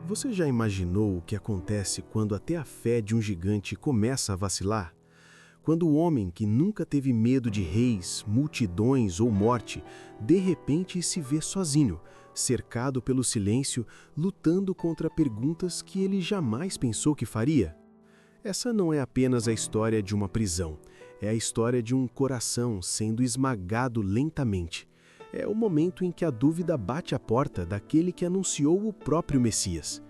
Você já imaginou o que acontece quando até a fé de um gigante começa a vacilar? Quando o homem que nunca teve medo de reis, multidões ou morte, de repente se vê sozinho, cercado pelo silêncio, lutando contra perguntas que ele jamais pensou que faria? Essa não é apenas a história de uma prisão, é a história de um coração sendo esmagado lentamente. É o momento em que a dúvida bate à porta daquele que anunciou o próprio Messias.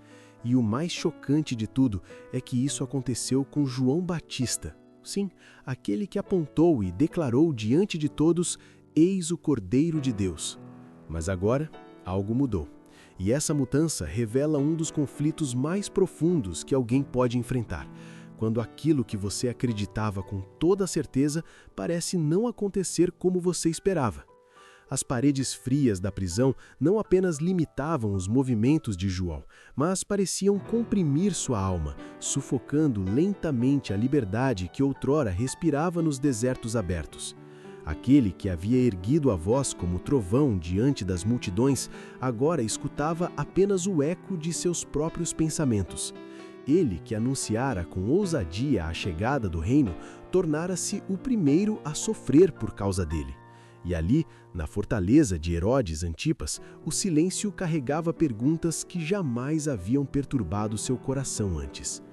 E o mais chocante de tudo é que isso aconteceu com João Batista. Sim, aquele que apontou e declarou diante de todos: "Eis o Cordeiro de Deus". Mas agora, algo mudou. E essa mudança revela um dos conflitos mais profundos que alguém pode enfrentar, quando aquilo que você acreditava com toda certeza parece não acontecer como você esperava. As paredes frias da prisão não apenas limitavam os movimentos de João, mas pareciam comprimir sua alma, sufocando lentamente a liberdade que outrora respirava nos desertos abertos. Aquele que havia erguido a voz como trovão diante das multidões, agora escutava apenas o eco de seus próprios pensamentos. Ele, que anunciara com ousadia a chegada do reino, tornara-se o primeiro a sofrer por causa dele. E ali, na fortaleza de Herodes Antipas, o silêncio carregava perguntas que jamais haviam perturbado seu coração antes.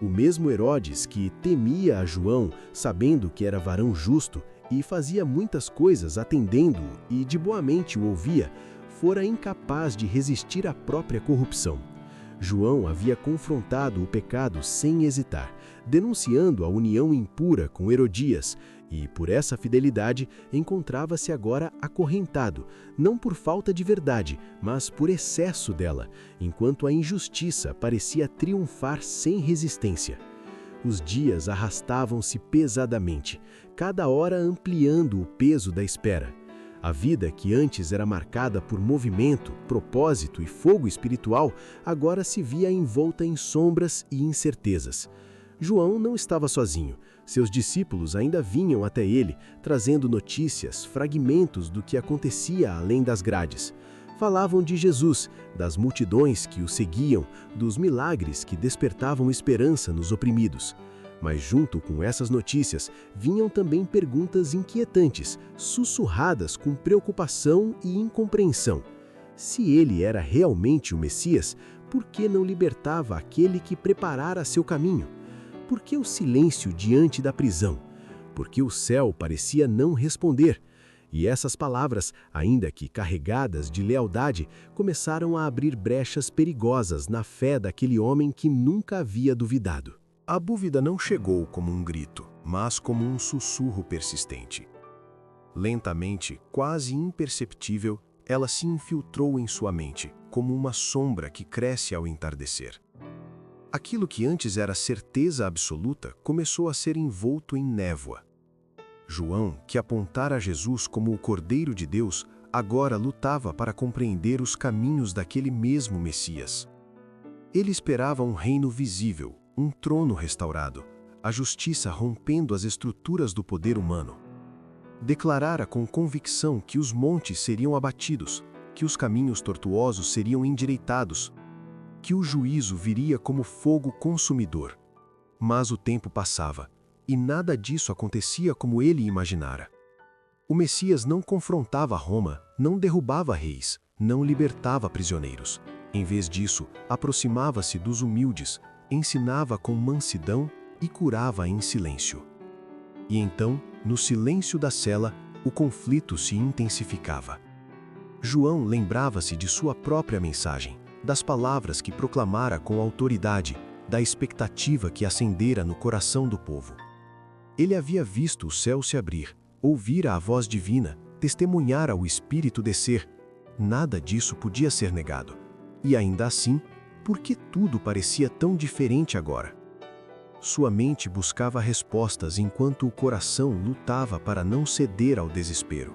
O mesmo Herodes que temia a João, sabendo que era varão justo, e fazia muitas coisas atendendo-o e de boa mente o ouvia, fora incapaz de resistir à própria corrupção. João havia confrontado o pecado sem hesitar, denunciando a união impura com Herodias, e por essa fidelidade encontrava-se agora acorrentado, não por falta de verdade, mas por excesso dela, enquanto a injustiça parecia triunfar sem resistência. Os dias arrastavam-se pesadamente, cada hora ampliando o peso da espera. A vida que antes era marcada por movimento, propósito e fogo espiritual, agora se via envolta em sombras e incertezas. João não estava sozinho. Seus discípulos ainda vinham até ele, trazendo notícias, fragmentos do que acontecia além das grades. Falavam de Jesus, das multidões que o seguiam, dos milagres que despertavam esperança nos oprimidos. Mas junto com essas notícias, vinham também perguntas inquietantes, sussurradas com preocupação e incompreensão. Se ele era realmente o Messias, por que não libertava aquele que preparara seu caminho? Por que o silêncio diante da prisão? Por que o céu parecia não responder? E essas palavras, ainda que carregadas de lealdade, começaram a abrir brechas perigosas na fé daquele homem que nunca havia duvidado. A dúvida não chegou como um grito, mas como um sussurro persistente. Lentamente, quase imperceptível, ela se infiltrou em sua mente, como uma sombra que cresce ao entardecer. Aquilo que antes era certeza absoluta começou a ser envolto em névoa. João, que apontara Jesus como o Cordeiro de Deus, agora lutava para compreender os caminhos daquele mesmo Messias. Ele esperava um reino visível, um trono restaurado, a justiça rompendo as estruturas do poder humano. Declarara com convicção que os montes seriam abatidos, que os caminhos tortuosos seriam endireitados, que o juízo viria como fogo consumidor. Mas o tempo passava, e nada disso acontecia como ele imaginara. O Messias não confrontava Roma, não derrubava reis, não libertava prisioneiros. Em vez disso, aproximava-se dos humildes, ensinava com mansidão e curava em silêncio. E então, no silêncio da cela, o conflito se intensificava. João lembrava-se de sua própria mensagem, das palavras que proclamara com autoridade, da expectativa que acendera no coração do povo. Ele havia visto o céu se abrir, ouvira a voz divina, testemunhara o Espírito descer. Nada disso podia ser negado. E ainda assim, por que tudo parecia tão diferente agora? Sua mente buscava respostas enquanto o coração lutava para não ceder ao desespero.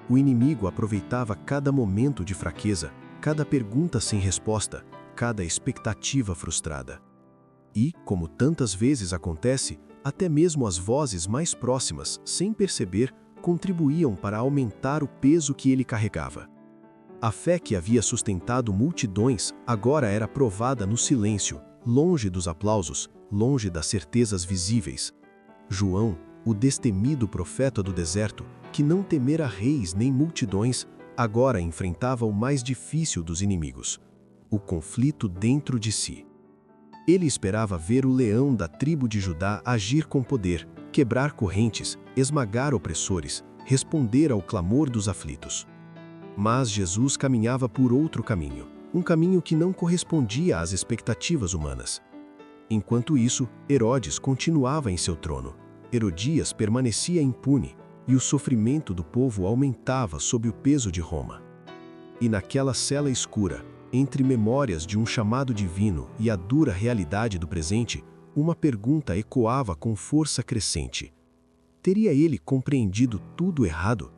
O inimigo aproveitava cada momento de fraqueza, cada pergunta sem resposta, cada expectativa frustrada. E, como tantas vezes acontece, até mesmo as vozes mais próximas, sem perceber, contribuíam para aumentar o peso que ele carregava. A fé que havia sustentado multidões agora era provada no silêncio, longe dos aplausos, longe das certezas visíveis. João, o destemido profeta do deserto, que não temera reis nem multidões, agora enfrentava o mais difícil dos inimigos: o conflito dentro de si. Ele esperava ver o leão da tribo de Judá agir com poder, quebrar correntes, esmagar opressores, responder ao clamor dos aflitos. Mas Jesus caminhava por outro caminho, um caminho que não correspondia às expectativas humanas. Enquanto isso, Herodes continuava em seu trono. Herodias permanecia impune, e o sofrimento do povo aumentava sob o peso de Roma. E naquela cela escura, entre memórias de um chamado divino e a dura realidade do presente, uma pergunta ecoava com força crescente. Teria ele compreendido tudo errado?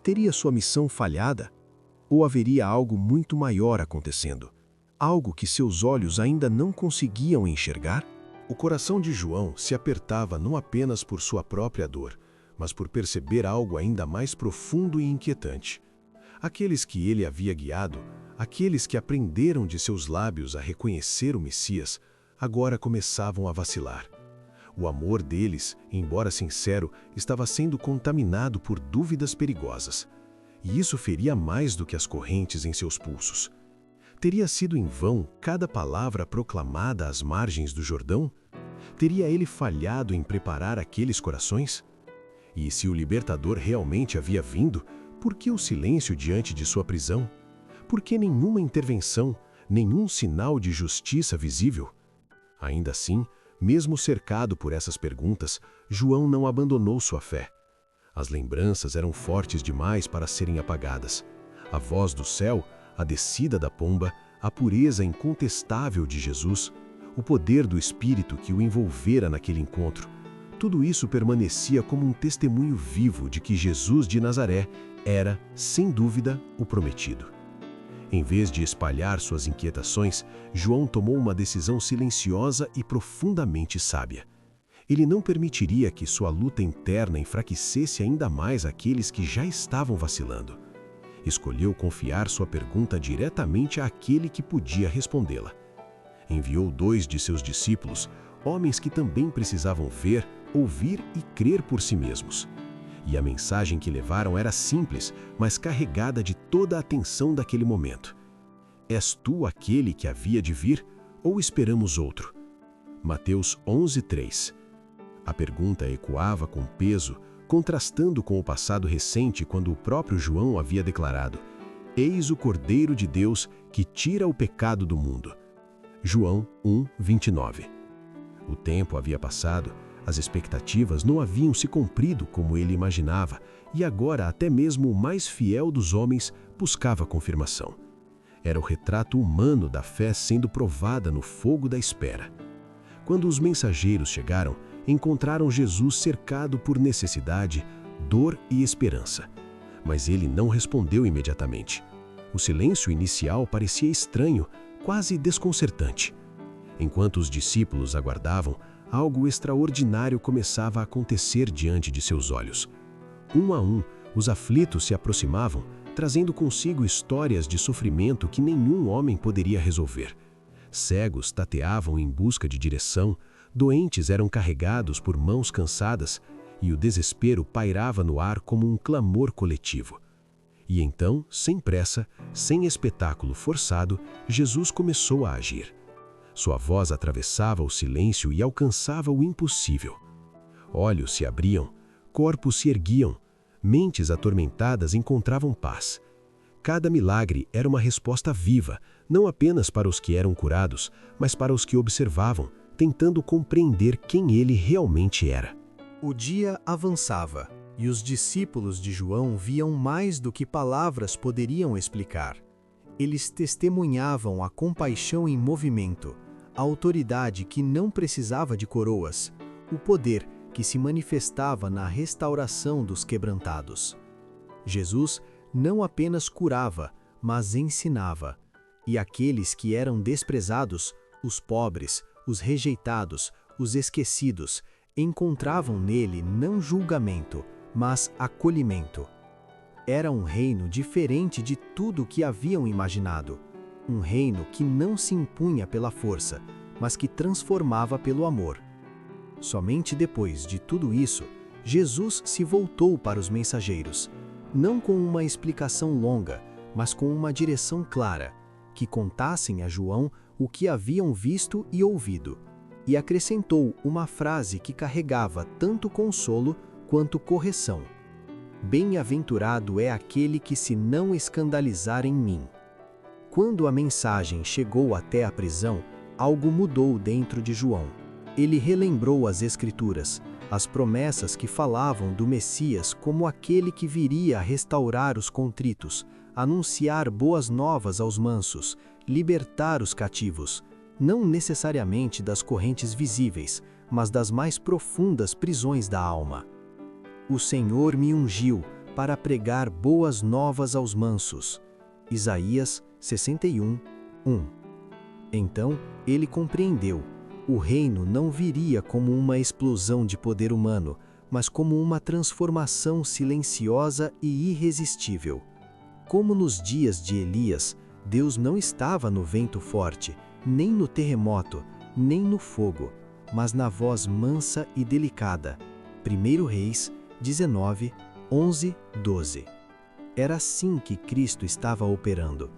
Teria sua missão falhada? Ou haveria algo muito maior acontecendo? Algo que seus olhos ainda não conseguiam enxergar? O coração de João se apertava não apenas por sua própria dor, mas por perceber algo ainda mais profundo e inquietante. Aqueles que ele havia guiado, aqueles que aprenderam de seus lábios a reconhecer o Messias, agora começavam a vacilar. O amor deles, embora sincero, estava sendo contaminado por dúvidas perigosas. E isso feria mais do que as correntes em seus pulsos. Teria sido em vão cada palavra proclamada às margens do Jordão? Teria ele falhado em preparar aqueles corações? E se o libertador realmente havia vindo, por que o silêncio diante de sua prisão? Por que nenhuma intervenção, nenhum sinal de justiça visível? Ainda assim, mesmo cercado por essas perguntas, João não abandonou sua fé. As lembranças eram fortes demais para serem apagadas. A voz do céu, a descida da pomba, a pureza incontestável de Jesus, o poder do Espírito que o envolvera naquele encontro, tudo isso permanecia como um testemunho vivo de que Jesus de Nazaré era, sem dúvida, o prometido. Em vez de espalhar suas inquietações, João tomou uma decisão silenciosa e profundamente sábia. Ele não permitiria que sua luta interna enfraquecesse ainda mais aqueles que já estavam vacilando. Escolheu confiar sua pergunta diretamente àquele que podia respondê-la. Enviou 2 de seus discípulos, homens que também precisavam ver, ouvir e crer por si mesmos. E a mensagem que levaram era simples, mas carregada de toda a atenção daquele momento. És tu aquele que havia de vir, ou esperamos outro? Mateus 11:3. A pergunta ecoava com peso, contrastando com o passado recente quando o próprio João havia declarado: Eis o Cordeiro de Deus que tira o pecado do mundo. João 1:29. O tempo havia passado, as expectativas não haviam se cumprido como ele imaginava, e agora até mesmo o mais fiel dos homens buscava confirmação. Era o retrato humano da fé sendo provada no fogo da espera. Quando os mensageiros chegaram, encontraram Jesus cercado por necessidade, dor e esperança. Mas ele não respondeu imediatamente. O silêncio inicial parecia estranho, quase desconcertante. Enquanto os discípulos aguardavam, algo extraordinário começava a acontecer diante de seus olhos. Um a um, os aflitos se aproximavam, trazendo consigo histórias de sofrimento que nenhum homem poderia resolver. Cegos tateavam em busca de direção, doentes eram carregados por mãos cansadas, e o desespero pairava no ar como um clamor coletivo. E então, sem pressa, sem espetáculo forçado, Jesus começou a agir. Sua voz atravessava o silêncio e alcançava o impossível. Olhos se abriam, corpos se erguiam, mentes atormentadas encontravam paz. Cada milagre era uma resposta viva, não apenas para os que eram curados, mas para os que observavam, tentando compreender quem ele realmente era. O dia avançava, e os discípulos de João viam mais do que palavras poderiam explicar. Eles testemunhavam a compaixão em movimento, a autoridade que não precisava de coroas, o poder que se manifestava na restauração dos quebrantados. Jesus não apenas curava, mas ensinava, e aqueles que eram desprezados, os pobres, os rejeitados, os esquecidos, encontravam nele não julgamento, mas acolhimento. Era um reino diferente de tudo o que haviam imaginado. Um reino que não se impunha pela força, mas que transformava pelo amor. Somente depois de tudo isso, Jesus se voltou para os mensageiros, não com uma explicação longa, mas com uma direção clara, que contassem a João o que haviam visto e ouvido, e acrescentou uma frase que carregava tanto consolo quanto correção. Bem-aventurado é aquele que se não escandalizar em mim. Quando a mensagem chegou até a prisão, algo mudou dentro de João. Ele relembrou as Escrituras, as promessas que falavam do Messias como aquele que viria a restaurar os contritos, anunciar boas novas aos mansos, libertar os cativos, não necessariamente das correntes visíveis, mas das mais profundas prisões da alma. O Senhor me ungiu para pregar boas novas aos mansos. Isaías 61, 1. Então, ele compreendeu. O reino não viria como uma explosão de poder humano, mas como uma transformação silenciosa e irresistível. Como nos dias de Elias, Deus não estava no vento forte, nem no terremoto, nem no fogo, mas na voz mansa e delicada. 1 Reis 19, 11, 12. Era assim que Cristo estava operando.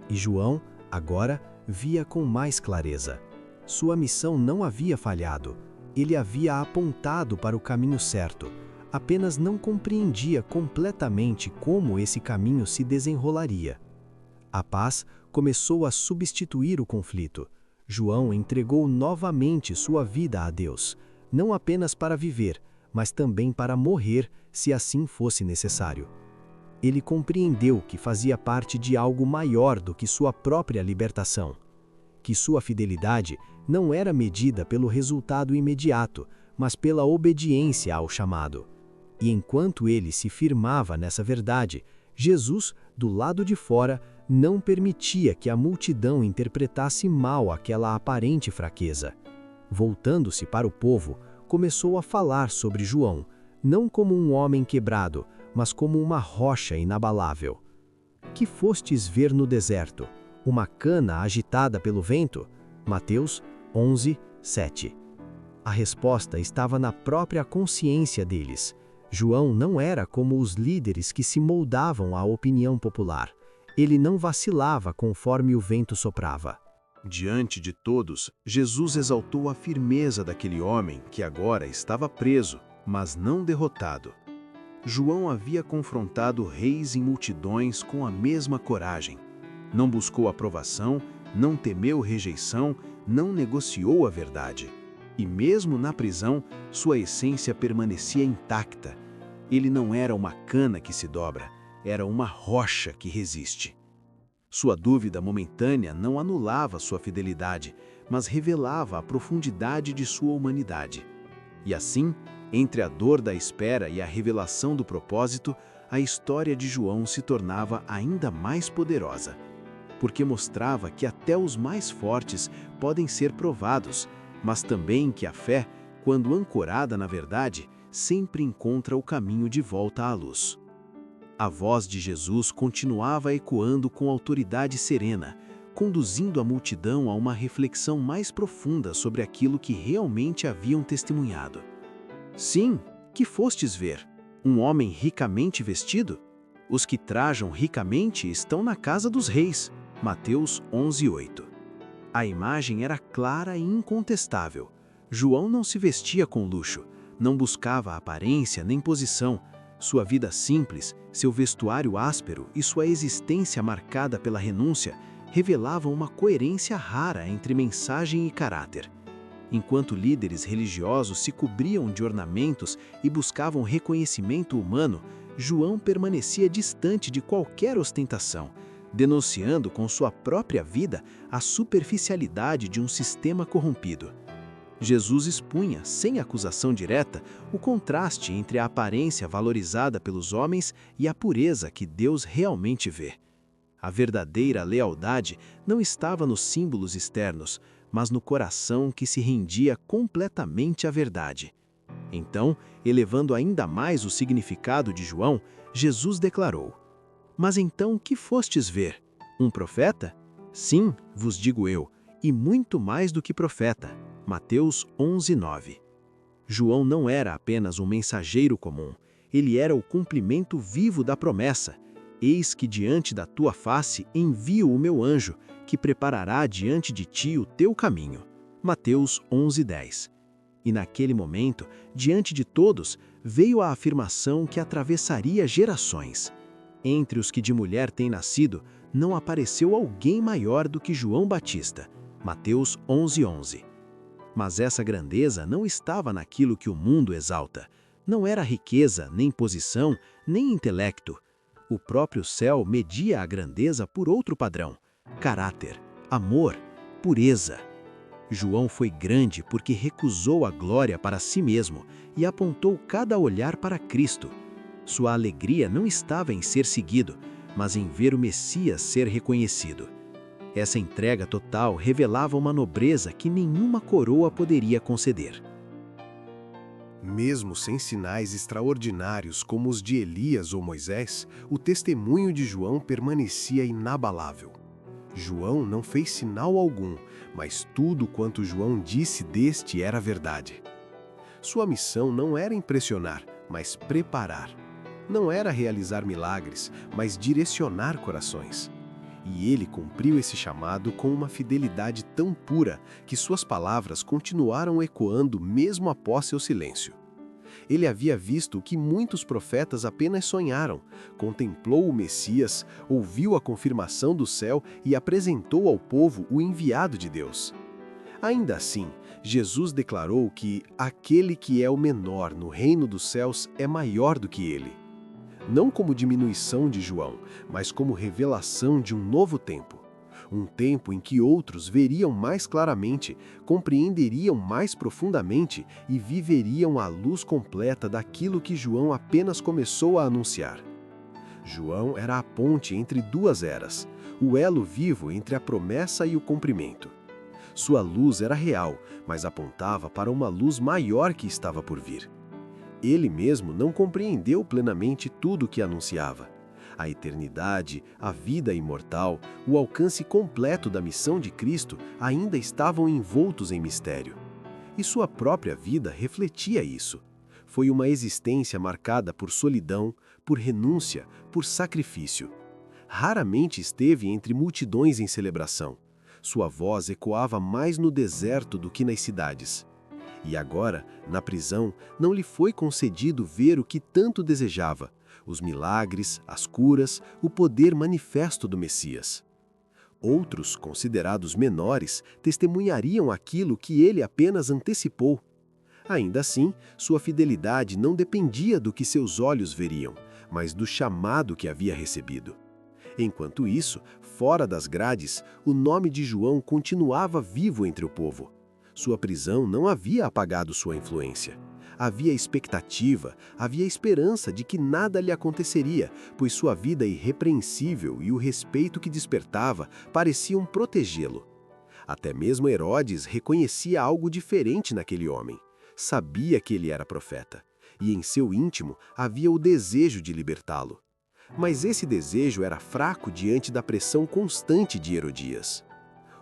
E João, agora, via com mais clareza. Sua missão não havia falhado. Ele havia apontado para o caminho certo. Apenas não compreendia completamente como esse caminho se desenrolaria. A paz começou a substituir o conflito. João entregou novamente sua vida a Deus, não apenas para viver, mas também para morrer, se assim fosse necessário. Ele compreendeu que fazia parte de algo maior do que sua própria libertação. Que sua fidelidade não era medida pelo resultado imediato, mas pela obediência ao chamado. E enquanto ele se firmava nessa verdade, Jesus, do lado de fora, não permitia que a multidão interpretasse mal aquela aparente fraqueza. Voltando-se para o povo, começou a falar sobre João, não como um homem quebrado, mas como uma rocha inabalável. Que fostes ver no deserto? Uma cana agitada pelo vento? Mateus 11, 7. A resposta estava na própria consciência deles. João não era como os líderes que se moldavam à opinião popular. Ele não vacilava conforme o vento soprava. Diante de todos, Jesus exaltou a firmeza daquele homem que agora estava preso, mas não derrotado. João havia confrontado reis e multidões com a mesma coragem. Não buscou aprovação, não temeu rejeição, não negociou a verdade. E mesmo na prisão, sua essência permanecia intacta. Ele não era uma cana que se dobra, era uma rocha que resiste. Sua dúvida momentânea não anulava sua fidelidade, mas revelava a profundidade de sua humanidade. E assim, entre a dor da espera e a revelação do propósito, a história de João se tornava ainda mais poderosa, porque mostrava que até os mais fortes podem ser provados, mas também que a fé, quando ancorada na verdade, sempre encontra o caminho de volta à luz. A voz de Jesus continuava ecoando com autoridade serena, conduzindo a multidão a uma reflexão mais profunda sobre aquilo que realmente haviam testemunhado. Sim, que fostes ver? Um homem ricamente vestido? Os que trajam ricamente estão na casa dos reis. Mateus 11, 8. A imagem era clara e incontestável. João não se vestia com luxo, não buscava aparência nem posição. Sua vida simples, seu vestuário áspero e sua existência marcada pela renúncia revelavam uma coerência rara entre mensagem e caráter. Enquanto líderes religiosos se cobriam de ornamentos e buscavam reconhecimento humano, João permanecia distante de qualquer ostentação, denunciando com sua própria vida a superficialidade de um sistema corrompido. Jesus expunha, sem acusação direta, o contraste entre a aparência valorizada pelos homens e a pureza que Deus realmente vê. A verdadeira lealdade não estava nos símbolos externos, mas no coração que se rendia completamente à verdade. Então, elevando ainda mais o significado de João, Jesus declarou: Mas então que fostes ver? Um profeta? Sim, vos digo eu, e muito mais do que profeta. Mateus 11:9. João não era apenas um mensageiro comum, ele era o cumprimento vivo da promessa. Eis que diante da tua face envio o meu anjo, que preparará diante de ti o teu caminho. Mateus 11:10. E naquele momento, diante de todos, veio a afirmação que atravessaria gerações. Entre os que de mulher têm nascido, não apareceu alguém maior do que João Batista. Mateus 11:11. Mas essa grandeza não estava naquilo que o mundo exalta. Não era riqueza, nem posição, nem intelecto. O próprio céu media a grandeza por outro padrão: caráter, amor, pureza. João foi grande porque recusou a glória para si mesmo e apontou cada olhar para Cristo. Sua alegria não estava em ser seguido, mas em ver o Messias ser reconhecido. Essa entrega total revelava uma nobreza que nenhuma coroa poderia conceder. Mesmo sem sinais extraordinários como os de Elias ou Moisés, o testemunho de João permanecia inabalável. João não fez sinal algum, mas tudo quanto João disse deste era verdade. Sua missão não era impressionar, mas preparar. Não era realizar milagres, mas direcionar corações. E ele cumpriu esse chamado com uma fidelidade tão pura que suas palavras continuaram ecoando mesmo após seu silêncio. Ele havia visto o que muitos profetas apenas sonharam, contemplou o Messias, ouviu a confirmação do céu e apresentou ao povo o enviado de Deus. Ainda assim, Jesus declarou que aquele que é o menor no reino dos céus é maior do que ele. Não como diminuição de João, mas como revelação de um novo tempo. Um tempo em que outros veriam mais claramente, compreenderiam mais profundamente e viveriam à luz completa daquilo que João apenas começou a anunciar. João era a ponte entre duas eras, o elo vivo entre a promessa e o cumprimento. Sua luz era real, mas apontava para uma luz maior que estava por vir. Ele mesmo não compreendeu plenamente tudo o que anunciava. A eternidade, a vida imortal, o alcance completo da missão de Cristo ainda estavam envoltos em mistério. E sua própria vida refletia isso. Foi uma existência marcada por solidão, por renúncia, por sacrifício. Raramente esteve entre multidões em celebração. Sua voz ecoava mais no deserto do que nas cidades. E agora, na prisão, não lhe foi concedido ver o que tanto desejava: os milagres, as curas, o poder manifesto do Messias. Outros, considerados menores, testemunhariam aquilo que ele apenas antecipou. Ainda assim, sua fidelidade não dependia do que seus olhos veriam, mas do chamado que havia recebido. Enquanto isso, fora das grades, o nome de João continuava vivo entre o povo. Sua prisão não havia apagado sua influência. Havia expectativa, havia esperança de que nada lhe aconteceria, pois sua vida irrepreensível e o respeito que despertava pareciam protegê-lo. Até mesmo Herodes reconhecia algo diferente naquele homem. Sabia que ele era profeta, e em seu íntimo havia o desejo de libertá-lo. Mas esse desejo era fraco diante da pressão constante de Herodias.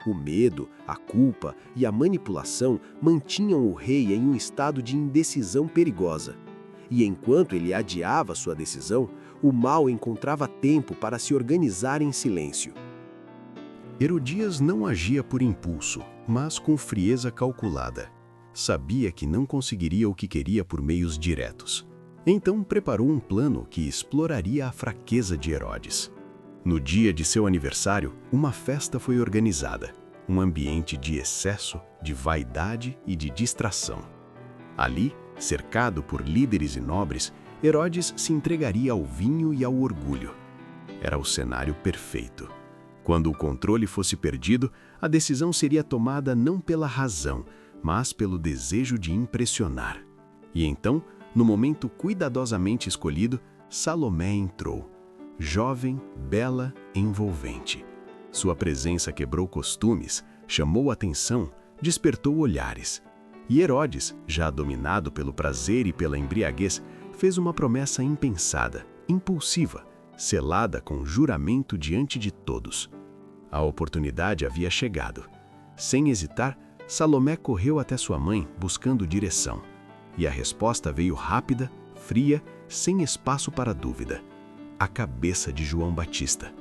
O medo, a culpa e a manipulação mantinham o rei em um estado de indecisão perigosa. E enquanto ele adiava sua decisão, o mal encontrava tempo para se organizar em silêncio. Herodias não agia por impulso, mas com frieza calculada. Sabia que não conseguiria o que queria por meios diretos. Então preparou um plano que exploraria a fraqueza de Herodes. No dia de seu aniversário, uma festa foi organizada, um ambiente de excesso, de vaidade e de distração. Ali, cercado por líderes e nobres, Herodes se entregaria ao vinho e ao orgulho. Era o cenário perfeito. Quando o controle fosse perdido, a decisão seria tomada não pela razão, mas pelo desejo de impressionar. E então, no momento cuidadosamente escolhido, Salomé entrou. Jovem, bela, envolvente. Sua presença quebrou costumes, chamou atenção, despertou olhares. E Herodes, já dominado pelo prazer e pela embriaguez, fez uma promessa impensada, impulsiva: selada com juramento diante de todos. A oportunidade havia chegado. Sem hesitar, Salomé correu até sua mãe buscando direção. E a resposta veio rápida, fria, sem espaço para dúvida. A cabeça de João Batista.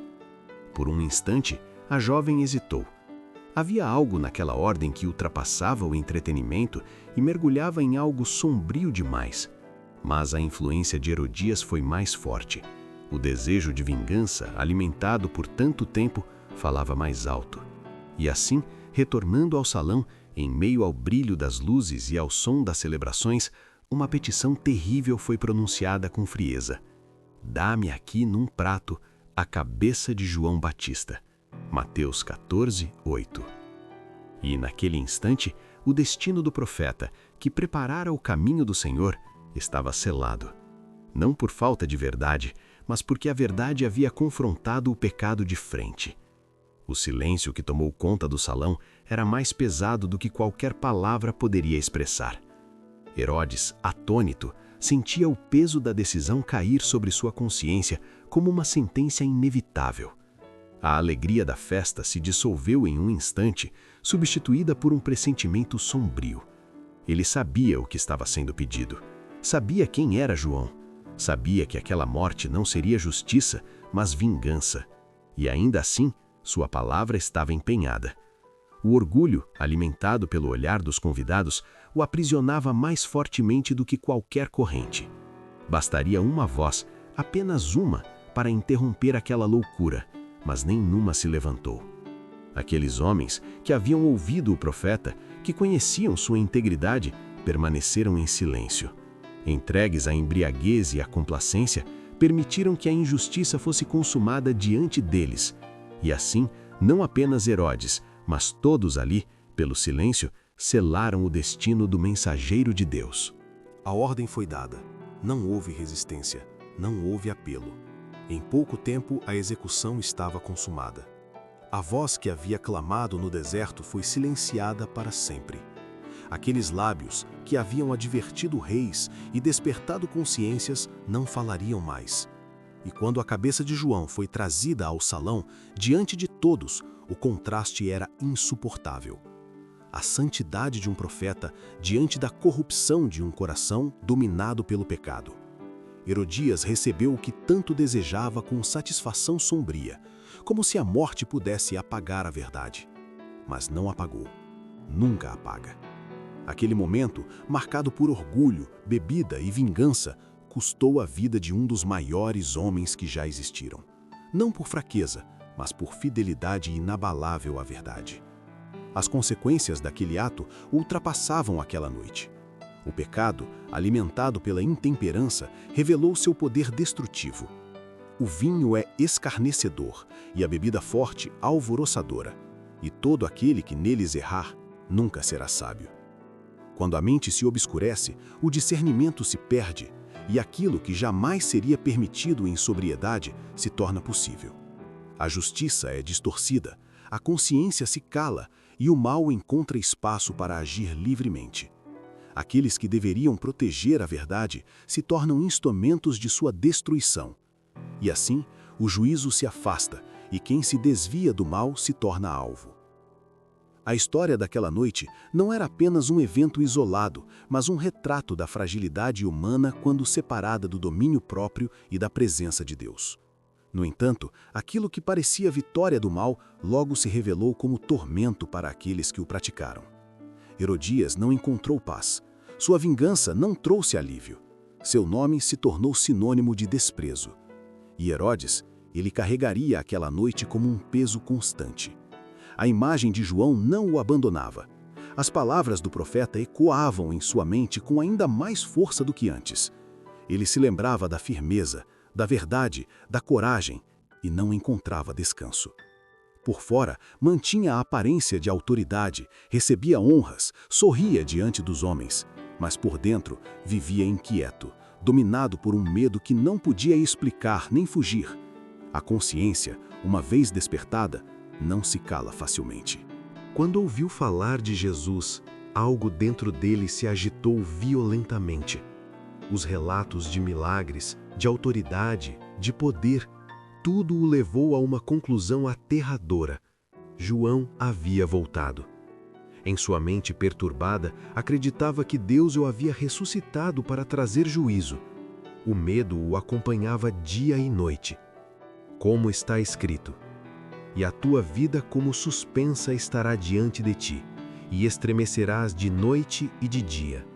Por um instante, a jovem hesitou. Havia algo naquela ordem que ultrapassava o entretenimento e mergulhava em algo sombrio demais. Mas a influência de Herodias foi mais forte. O desejo de vingança, alimentado por tanto tempo, falava mais alto. E assim, retornando ao salão, em meio ao brilho das luzes e ao som das celebrações, uma petição terrível foi pronunciada com frieza. Dá-me aqui num prato a cabeça de João Batista. Mateus 14, 8. E naquele instante, o destino do profeta, que preparara o caminho do Senhor, estava selado. Não por falta de verdade, mas porque a verdade havia confrontado o pecado de frente. O silêncio que tomou conta do salão era mais pesado do que qualquer palavra poderia expressar. Herodes, atônito, sentia o peso da decisão cair sobre sua consciência como uma sentença inevitável. A alegria da festa se dissolveu em um instante, substituída por um pressentimento sombrio. Ele sabia o que estava sendo pedido. Sabia quem era João. Sabia que aquela morte não seria justiça, mas vingança. E ainda assim, sua palavra estava empenhada. O orgulho, alimentado pelo olhar dos convidados, o aprisionava mais fortemente do que qualquer corrente. Bastaria uma voz, apenas uma, para interromper aquela loucura, mas nenhuma se levantou. Aqueles homens que haviam ouvido o profeta, que conheciam sua integridade, permaneceram em silêncio. Entregues à embriaguez e à complacência, permitiram que a injustiça fosse consumada diante deles. E assim, não apenas Herodes, mas todos ali, pelo silêncio, selaram o destino do mensageiro de Deus. A ordem foi dada. Não houve resistência, não houve apelo. Em pouco tempo, a execução estava consumada. A voz que havia clamado no deserto foi silenciada para sempre. Aqueles lábios que haviam advertido reis e despertado consciências não falariam mais. E quando a cabeça de João foi trazida ao salão, diante de todos, o contraste era insuportável. A santidade de um profeta diante da corrupção de um coração dominado pelo pecado. Herodias recebeu o que tanto desejava com satisfação sombria, como se a morte pudesse apagar a verdade. Mas não apagou. Nunca apaga. Aquele momento, marcado por orgulho, bebida e vingança, custou a vida de um dos maiores homens que já existiram. Não por fraqueza, mas por fidelidade inabalável à verdade. As consequências daquele ato ultrapassavam aquela noite. O pecado, alimentado pela intemperança, revelou seu poder destrutivo. O vinho é escarnecedor e a bebida forte alvoroçadora, e todo aquele que neles errar nunca será sábio. Quando a mente se obscurece, o discernimento se perde, e aquilo que jamais seria permitido em sobriedade se torna possível. A justiça é distorcida, a consciência se cala e o mal encontra espaço para agir livremente. Aqueles que deveriam proteger a verdade se tornam instrumentos de sua destruição. E assim, o juízo se afasta e quem se desvia do mal se torna alvo. A história daquela noite não era apenas um evento isolado, mas um retrato da fragilidade humana quando separada do domínio próprio e da presença de Deus. No entanto, aquilo que parecia vitória do mal logo se revelou como tormento para aqueles que o praticaram. Herodias não encontrou paz. Sua vingança não trouxe alívio. Seu nome se tornou sinônimo de desprezo. E Herodes, ele carregaria aquela noite como um peso constante. A imagem de João não o abandonava. As palavras do profeta ecoavam em sua mente com ainda mais força do que antes. Ele se lembrava da firmeza, da verdade, da coragem, e não encontrava descanso. Por fora, mantinha a aparência de autoridade, recebia honras, sorria diante dos homens, mas por dentro vivia inquieto, dominado por um medo que não podia explicar nem fugir. A consciência, uma vez despertada, não se cala facilmente. Quando ouviu falar de Jesus, algo dentro dele se agitou violentamente. Os relatos de milagres, de autoridade, de poder, tudo o levou a uma conclusão aterradora. João havia voltado. Em sua mente perturbada, acreditava que Deus o havia ressuscitado para trazer juízo. O medo o acompanhava dia e noite. Como está escrito: "E a tua vida como suspensa estará diante de ti, e estremecerás de noite e de dia."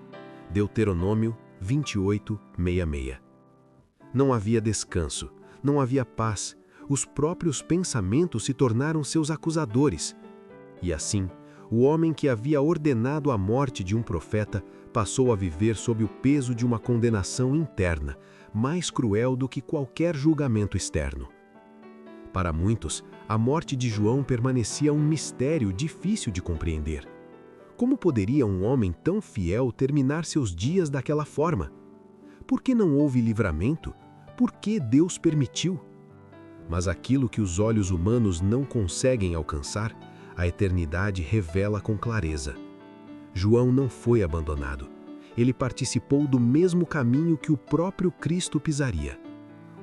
Deuteronômio 28:66. Não havia descanso, não havia paz. Os próprios pensamentos se tornaram seus acusadores. E assim, o homem que havia ordenado a morte de um profeta passou a viver sob o peso de uma condenação interna, mais cruel do que qualquer julgamento externo. Para muitos, a morte de João permanecia um mistério difícil de compreender. Como poderia um homem tão fiel terminar seus dias daquela forma? Por que não houve livramento? Por que Deus permitiu? Mas aquilo que os olhos humanos não conseguem alcançar, a eternidade revela com clareza. João não foi abandonado. Ele participou do mesmo caminho que o próprio Cristo pisaria.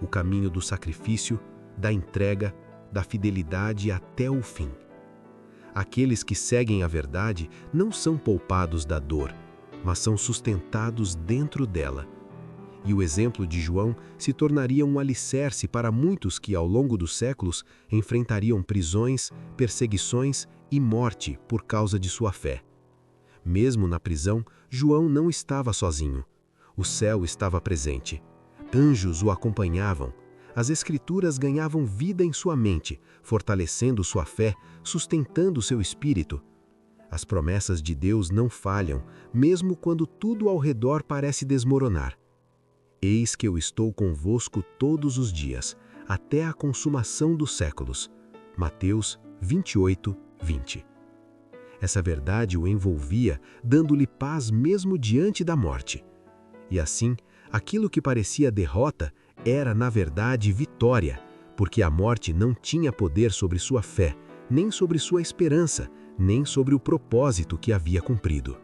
O caminho do sacrifício, da entrega, da fidelidade até o fim. Aqueles que seguem a verdade não são poupados da dor, mas são sustentados dentro dela. E o exemplo de João se tornaria um alicerce para muitos que, ao longo dos séculos, enfrentariam prisões, perseguições e morte por causa de sua fé. Mesmo na prisão, João não estava sozinho. O céu estava presente. Anjos o acompanhavam. As Escrituras ganhavam vida em sua mente, fortalecendo sua fé, sustentando seu espírito. As promessas de Deus não falham, mesmo quando tudo ao redor parece desmoronar. Eis que eu estou convosco todos os dias, até a consumação dos séculos. Mateus 28:20. Essa verdade o envolvia, dando-lhe paz mesmo diante da morte. E assim, aquilo que parecia derrota era, na verdade, vitória, porque a morte não tinha poder sobre sua fé, nem sobre sua esperança, nem sobre o propósito que havia cumprido.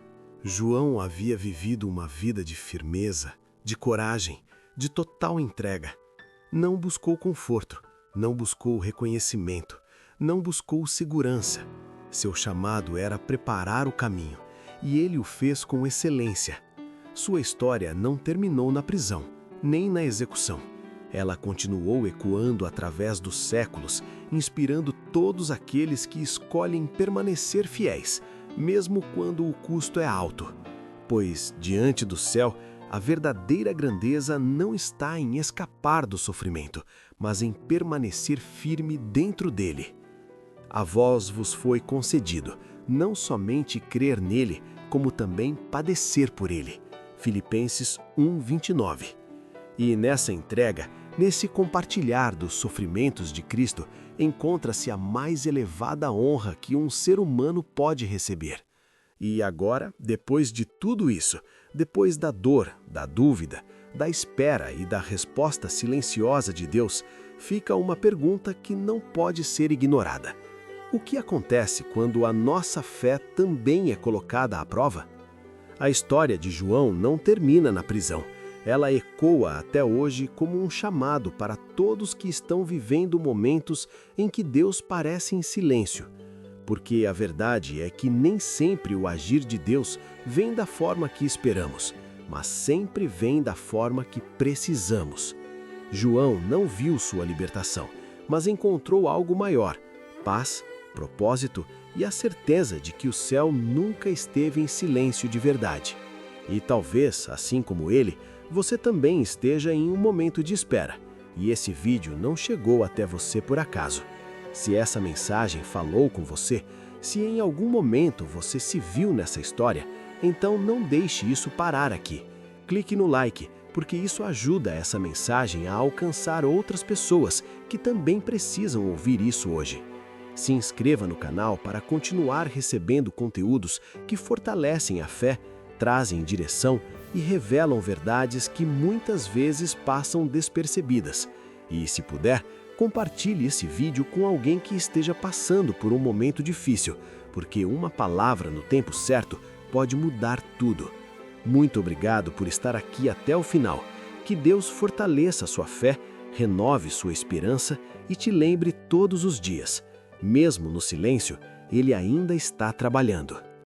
João havia vivido uma vida de firmeza, de coragem, de total entrega. Não buscou conforto, não buscou reconhecimento, não buscou segurança. Seu chamado era preparar o caminho, e ele o fez com excelência. Sua história não terminou na prisão, nem na execução. Ela continuou ecoando através dos séculos, inspirando todos aqueles que escolhem permanecer fiéis, mesmo quando o custo é alto. Pois, diante do céu, a verdadeira grandeza não está em escapar do sofrimento, mas em permanecer firme dentro dele. A vós vos foi concedido, não somente crer nele, como também padecer por ele. Filipenses 1:29. E nessa entrega, nesse compartilhar dos sofrimentos de Cristo, encontra-se a mais elevada honra que um ser humano pode receber. E agora, depois de tudo isso, depois da dor, da dúvida, da espera e da resposta silenciosa de Deus, fica uma pergunta que não pode ser ignorada. O que acontece quando a nossa fé também é colocada à prova? A história de João não termina na prisão. Ela ecoa até hoje como um chamado para todos que estão vivendo momentos em que Deus parece em silêncio. Porque a verdade é que nem sempre o agir de Deus vem da forma que esperamos, mas sempre vem da forma que precisamos. João não viu sua libertação, mas encontrou algo maior: paz, propósito e a certeza de que o céu nunca esteve em silêncio de verdade. E talvez, assim como ele, você também esteja em um momento de espera, e esse vídeo não chegou até você por acaso. Se essa mensagem falou com você, se em algum momento você se viu nessa história, então não deixe isso parar aqui. Clique no like, porque isso ajuda essa mensagem a alcançar outras pessoas que também precisam ouvir isso hoje. Se inscreva no canal para continuar recebendo conteúdos que fortalecem a fé, trazem direção e revelam verdades que muitas vezes passam despercebidas. E, se puder, compartilhe esse vídeo com alguém que esteja passando por um momento difícil, porque uma palavra no tempo certo pode mudar tudo. Muito obrigado por estar aqui até o final. Que Deus fortaleça a sua fé, renove sua esperança e te lembre todos os dias. Mesmo no silêncio, Ele ainda está trabalhando.